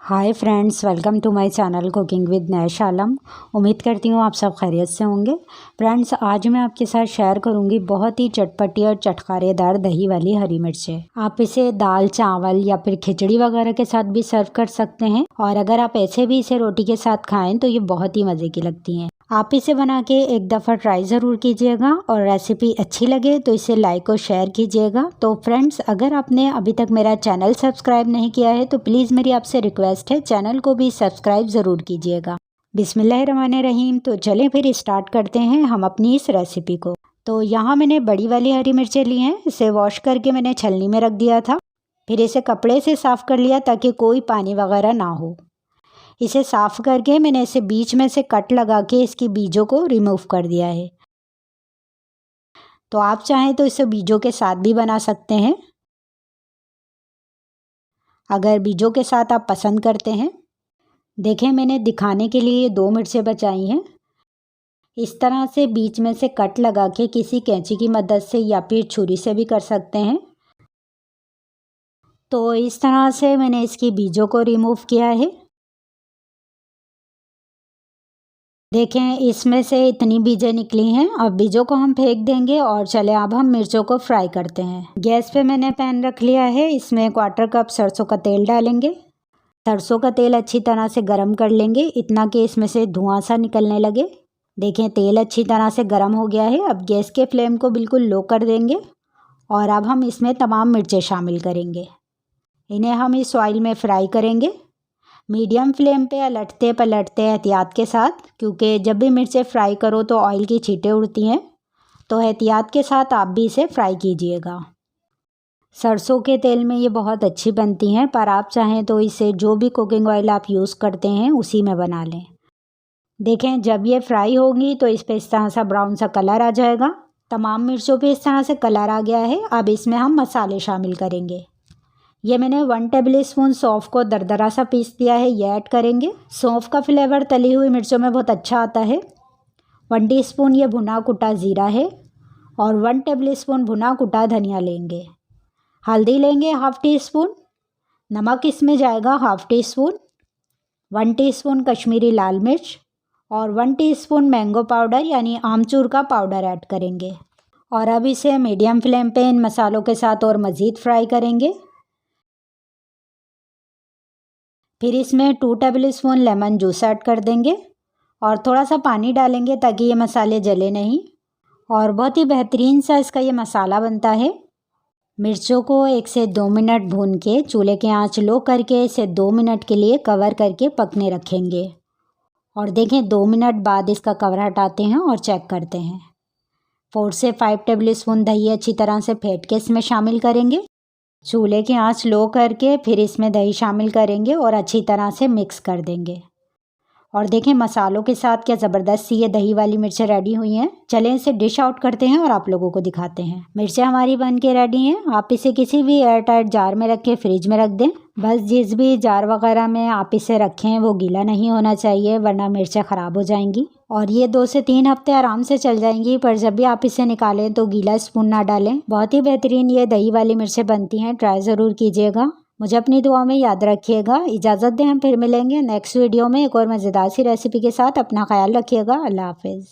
Hi friends, welcome to my channel cooking with Nash Alam. उम्मीद करती हूँ आप सब खैरियत से होंगे। फ्रेंड्स, आज मैं आपके साथ शेयर करूँगी बहुत ही चटपटी और चटखारेदार दही वाली हरी मिर्चें। आप इसे दाल चावल या फिर खिचड़ी वगैरह के साथ भी सर्व कर सकते हैं, और अगर आप ऐसे भी इसे रोटी के साथ खाएं तो ये बहुत ही मज़े की लगती हैं। आप इसे बना के एक दफ़ा ट्राई ज़रूर कीजिएगा, और रेसिपी अच्छी लगे तो इसे लाइक और शेयर कीजिएगा। तो फ्रेंड्स, अगर आपने अभी तक मेरा चैनल सब्सक्राइब नहीं किया है तो प्लीज़ मेरी आपसे रिक्वेस्ट है, चैनल को भी सब्सक्राइब ज़रूर कीजिएगा। बिस्मिल्लाहिर्रहमानिर्रहीम। तो चलें फिर स्टार्ट करते हैं हम अपनी इस रेसिपी को। तो यहाँ मैंने बड़ी वाली हरी मिर्चें ली हैं। इसे वॉश करके मैंने छलनी में रख दिया था। फिर इसे कपड़े से साफ़ कर लिया ताकि कोई पानी वगैरह ना हो। इसे साफ़ करके मैंने इसे बीच में से कट लगा के इसकी बीजों को रिमूव कर दिया है। तो आप चाहें तो इसे बीजों के साथ भी बना सकते हैं, अगर बीजों के साथ आप पसंद करते हैं। देखें, मैंने दिखाने के लिए 2 मिर्चें बचाई हैं। इस तरह से बीच में से कट लगा के किसी कैंची की मदद से या फिर छुरी से भी कर सकते हैं। तो इस तरह से मैंने इसकी बीजों को रिमूव किया है। देखें, इसमें से इतनी बीजें निकली हैं। अब बीजों को हम फेंक देंगे और चले अब हम मिर्चों को फ्राई करते हैं। गैस पे मैंने पैन रख लिया है। इसमें 1/4 कप सरसों का तेल डालेंगे। सरसों का तेल अच्छी तरह से गरम कर लेंगे, इतना कि इसमें से धुआं सा निकलने लगे। देखें, तेल अच्छी तरह से गरम हो गया है। अब गैस के फ्लेम को बिल्कुल लो कर देंगे, और अब हम इसमें तमाम मिर्चें शामिल करेंगे। इन्हें हम इस ऑयल में फ्राई करेंगे, मीडियम फ्लेम पे अलटते पलटते एहतियात के साथ, क्योंकि जब भी मिर्चें फ्राई करो तो ऑयल की छींटें उड़ती हैं। तो एहतियात के साथ आप भी इसे फ्राई कीजिएगा। सरसों के तेल में ये बहुत अच्छी बनती हैं, पर आप चाहें तो इसे जो भी कुकिंग ऑयल आप यूज़ करते हैं उसी में बना लें। देखें, जब ये फ्राई होगी तो इस पर इस तरह सा ब्राउन सा कलर आ जाएगा। तमाम मिर्चों पे इस तरह से कलर आ गया है। अब इसमें हम मसाले शामिल करेंगे। ये मैंने 1 टेबलस्पून सौंफ को दरदरा सा पीस दिया है, ये ऐड करेंगे। सौंफ का फ्लेवर तली हुई मिर्चों में बहुत अच्छा आता है। 1 टीस्पून ये भुना कुटा ज़ीरा है, और 1 टेबलस्पून भुना कुटा धनिया लेंगे। हल्दी लेंगे 1/2 टीस्पून। नमक इसमें जाएगा 1/2 टीस्पून। 1 टीस्पून कश्मीरी लाल मिर्च, और 1 टीस्पून मैंगो पाउडर यानी आमचूर का पाउडर ऐड करेंगे। और अब इसे मीडियम फ्लेम पे इन मसालों के साथ और मज़ीद फ्राई करेंगे। फिर इसमें 2 टेबलस्पून लेमन जूस ऐड कर देंगे, और थोड़ा सा पानी डालेंगे ताकि ये मसाले जले नहीं। और बहुत ही बेहतरीन सा इसका ये मसाला बनता है। मिर्चों को 1 से 2 मिनट भून के चूल्हे की आंच लो करके इसे 2 मिनट के लिए कवर करके पकने रखेंगे। और देखें, 2 मिनट बाद इसका कवर हटाते हैं और चेक करते हैं। 4 से 5 टेबलस्पून दही अच्छी तरह से फेंट के इसमें शामिल करेंगे। चूल्हे की आंच लो करके फिर इसमें दही शामिल करेंगे और अच्छी तरह से मिक्स कर देंगे। और देखें, मसालों के साथ क्या ज़बरदस्त सी ये दही वाली मिर्चें रेडी हुई हैं। चलें इसे डिश आउट करते हैं और आप लोगों को दिखाते हैं। मिर्चें हमारी बन के रेडी हैं। आप इसे किसी भी एयर टाइट जार में रख के फ्रिज में रख दें। बस जिस भी जार वगैरह में आप इसे रखें वो गीला नहीं होना चाहिए, वरना मिर्चें ख़राब हो जाएंगी। और ये 2 से 3 हफ्ते आराम से चल जाएंगी, पर जब भी आप इसे निकालें तो गीला स्पून ना डालें। बहुत ही बेहतरीन ये दही वाली मिर्चें बनती हैं, ट्राई ज़रूर कीजिएगा। मुझे अपनी दुआ में याद रखिएगा। इजाज़त दें, हम फिर मिलेंगे नेक्स्ट वीडियो में एक और मज़ेदार सी रेसिपी के साथ। अपना ख्याल रखिएगा। अल्लाह हाफ़िज़।